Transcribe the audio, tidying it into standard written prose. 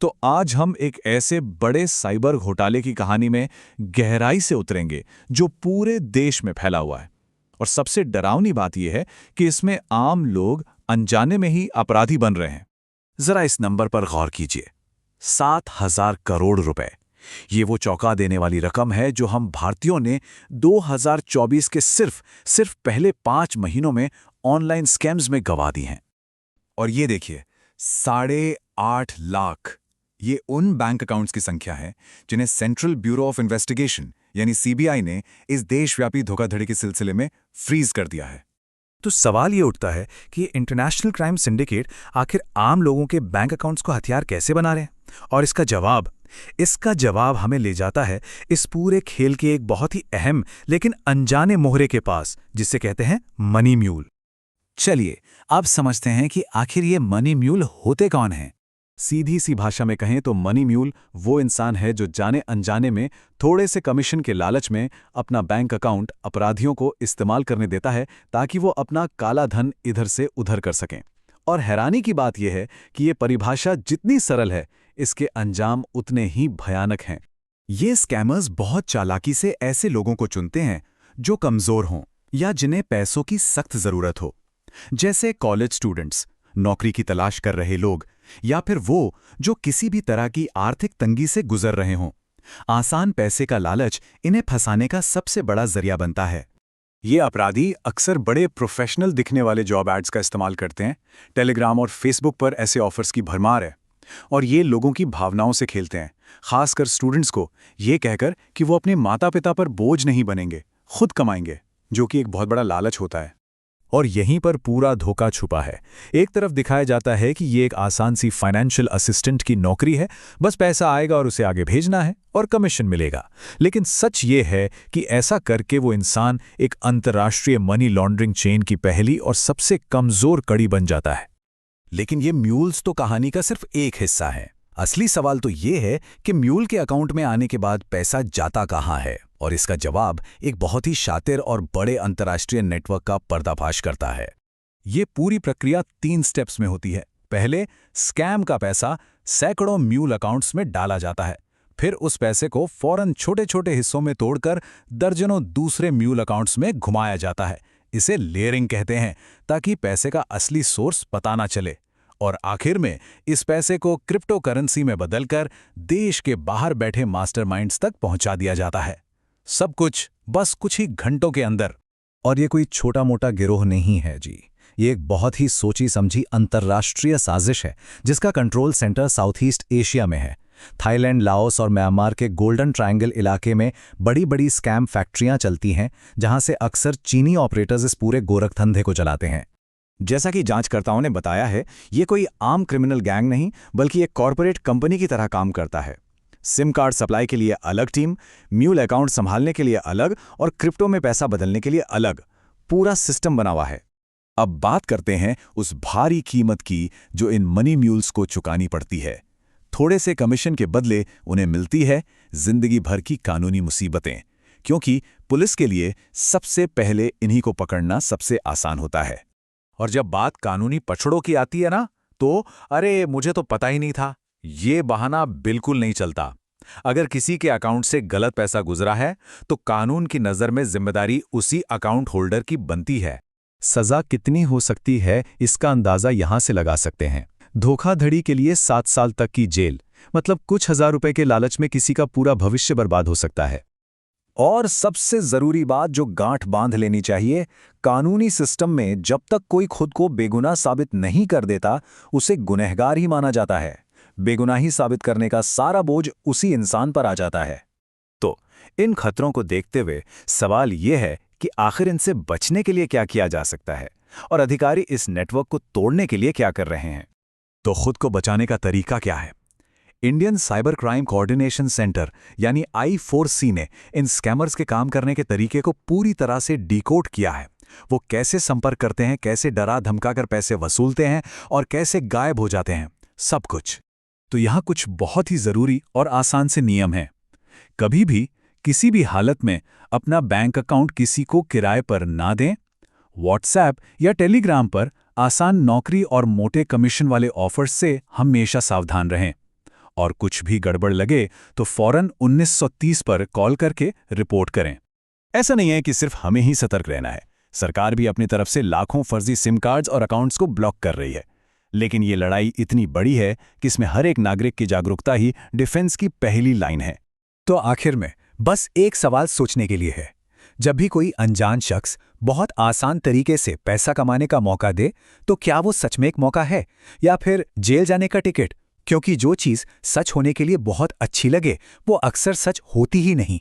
तो आज हम एक ऐसे बड़े साइबर घोटाले की कहानी में गहराई से उतरेंगे जो पूरे देश में फैला हुआ है। और सबसे डरावनी बात यह है कि इसमें आम लोग अनजाने में ही अपराधी बन रहे हैं। जरा इस नंबर पर गौर कीजिए, 7,000 करोड़ रुपए। ये वो चौंका देने वाली रकम है जो हम भारतीयों ने 2024 के सिर्फ पहले 5 महीनों में ऑनलाइन स्कैम्स में गंवा दी हैं। और ये देखिए, 8.5 लाख, ये उन बैंक अकाउंट्स की संख्या है जिन्हें सेंट्रल ब्यूरो ऑफ इन्वेस्टिगेशन यानी सीबीआई ने इस देशव्यापी धोखाधड़ी के सिलसिले में फ्रीज कर दिया है। तो सवाल ये उठता है कि ये इंटरनेशनल क्राइम सिंडिकेट आखिर आम लोगों के बैंक अकाउंट्स को हथियार कैसे बना रहे हैं? और इसका जवाब हमें ले जाता है इस पूरे खेल के एक बहुत ही अहम लेकिन अनजाने मोहरे के पास, जिसे कहते हैं मनी म्यूल। चलिए अब समझते हैं कि आखिर ये मनी म्यूल होते कौन हैं। सीधी सी भाषा में कहें तो मनी म्यूल वो इंसान है जो जाने अनजाने में थोड़े से कमीशन के लालच में अपना बैंक अकाउंट अपराधियों को इस्तेमाल करने देता है ताकि वो अपना काला धन इधर से उधर कर सकें। और हैरानी की बात यह है कि ये परिभाषा जितनी सरल है, इसके अंजाम उतने ही भयानक हैं। ये स्कैमर्स बहुत चालाकी से ऐसे लोगों को चुनते हैं जो कमजोर हों या जिन्हें पैसों की सख्त जरूरत हो, जैसे कॉलेज स्टूडेंट्स, नौकरी की तलाश कर रहे लोग, या फिर वो जो किसी भी तरह की आर्थिक तंगी से गुजर रहे हों। आसान पैसे का लालच इन्हें फंसाने का सबसे बड़ा जरिया बनता है। ये अपराधी अक्सर बड़े प्रोफेशनल दिखने वाले जॉब एड्स का इस्तेमाल करते हैं। टेलीग्राम और फेसबुक पर ऐसे ऑफर्स की भरमार है। और ये लोगों की भावनाओं से खेलते हैं, खासकर स्टूडेंट्स को, ये कहकर कि वो अपने माता पिता पर बोझ नहीं बनेंगे, खुद कमाएंगे, जो कि एक बहुत बड़ा लालच होता है। और यहीं पर पूरा धोखा छुपा है। एक तरफ दिखाया जाता है कि ये एक आसान सी फाइनेंशियल असिस्टेंट की नौकरी है, बस पैसा आएगा और उसे आगे भेजना है और कमीशन मिलेगा। लेकिन सच ये है कि ऐसा करके वो इंसान एक अंतर्राष्ट्रीय मनी लॉन्ड्रिंग चेन की पहली और सबसे कमजोर कड़ी बन जाता है। लेकिन ये म्यूल्स तो कहानी का सिर्फ एक हिस्सा है। असली सवाल तो ये है कि म्यूल के अकाउंट में आने के बाद पैसा जाता कहाँ है, और इसका जवाब एक बहुत ही शातिर और बड़े अंतर्राष्ट्रीय नेटवर्क का पर्दाफाश करता है। ये पूरी प्रक्रिया 3 स्टेप्स में होती है। पहले स्कैम का पैसा सैकड़ों म्यूल अकाउंट्स में डाला जाता है। फिर उस पैसे को फौरन छोटे छोटे हिस्सों में तोड़कर दर्जनों दूसरे म्यूल अकाउंट्स में घुमाया जाता है। इसे लेयरिंग कहते हैं, ताकि पैसे का असली सोर्स पता ना चले। और आखिर में इस पैसे को क्रिप्टो करेंसी में बदलकर देश के बाहर बैठे मास्टरमाइंड्स तक पहुंचा दिया जाता है। सब कुछ बस कुछ ही घंटों के अंदर। और ये कोई छोटा मोटा गिरोह नहीं है जी, ये एक बहुत ही सोची समझी अंतर्राष्ट्रीय साजिश है जिसका control centre south east Asia में है। थाईलैंड, लाओस और म्यांमार के गोल्डन ट्रायंगल इलाके में बड़ी बड़ी स्कैम फैक्ट्रियां चलती हैं, जहां से अक्सर चीनी ऑपरेटर्स इस पूरे गोरखधंधे को चलाते हैं। जैसा कि जांचकर्ताओं ने बताया है, ये कोई आम क्रिमिनल गैंग नहीं, बल्कि एक कॉरपोरेट कंपनी की तरह काम करता है। सिम कार्ड सप्लाई के लिए अलग टीम, म्यूल अकाउंट संभालने के लिए अलग और क्रिप्टो में पैसा बदलने के लिए अलग, पूरा सिस्टम बना हुआ है। अब बात करते हैं उस भारी कीमत की जो इन मनी म्यूल्स को चुकानी पड़ती है। थोड़े से कमीशन के बदले उन्हें मिलती है जिंदगी भर की कानूनी मुसीबतें, क्योंकि पुलिस के लिए सबसे पहले इन्हीं को पकड़ना सबसे आसान होता है। और जब बात कानूनी पछड़ों की आती है ना, तो अरे मुझे तो पता ही नहीं था, ये बहाना बिल्कुल नहीं चलता। अगर किसी के अकाउंट से गलत पैसा गुजरा है तो कानून की नज़र में जिम्मेदारी उसी अकाउंट होल्डर की बनती है। सजा कितनी हो सकती है इसका अंदाजा यहां से लगा सकते हैं। धोखाधड़ी के लिए 7 साल तक की जेल, मतलब कुछ हजार रुपए के लालच में किसी का पूरा भविष्य बर्बाद हो सकता है। और सबसे जरूरी बात जो गांठ बांध लेनी चाहिए, कानूनी सिस्टम में जब तक कोई खुद को बेगुनाह साबित नहीं कर देता, उसे गुनहगार ही माना जाता है। बेगुनाही साबित करने का सारा बोझ उसी इंसान पर आ जाता है। तो इन खतरों को देखते हुए सवाल यह है कि आखिर इनसे बचने के लिए क्या किया जा सकता है, और अधिकारी इस नेटवर्क को तोड़ने के लिए क्या कर रहे हैं। तो खुद को बचाने का तरीका क्या है? Indian cyber crime coordination centre यानी I4C ने इन स्कैमर्स के काम करने के तरीके को पूरी तरह से डिकोड किया है। वो कैसे संपर्क करते हैं, कैसे डरा धमकाकर पैसे वसूलते हैं और कैसे गायब हो जाते हैं, सब कुछ। तो यहाँ कुछ बहुत ही जरूरी और आसान से नियम हैं। कभी भी किसी भी हालत में अपना बैंक अकाउंट किसी को किराए पर ना दें। व्हाट्सएप या टेलीग्राम पर आसान नौकरी और मोटे कमीशन वाले ऑफर्स से हमेशा सावधान रहें। और कुछ भी गड़बड़ लगे तो फौरन 1930 पर कॉल करके रिपोर्ट करें। ऐसा नहीं है कि सिर्फ हमें ही सतर्क रहना है, सरकार भी अपनी तरफ से लाखों फर्जी सिम कार्ड्स और अकाउंट्स को ब्लॉक कर रही है। लेकिन ये लड़ाई इतनी बड़ी है कि इसमें हर एक नागरिक की जागरूकता ही डिफेंस की पहली लाइन है। तो आखिर में बस एक सवाल सोचने के लिए है, जब भी कोई अनजान शख्स बहुत आसान तरीके से पैसा कमाने का मौका दे, तो क्या वो सच में एक मौका है या फिर जेल जाने का टिकट? क्योंकि जो चीज़ सच होने के लिए बहुत अच्छी लगे वो अक्सर सच होती ही नहीं।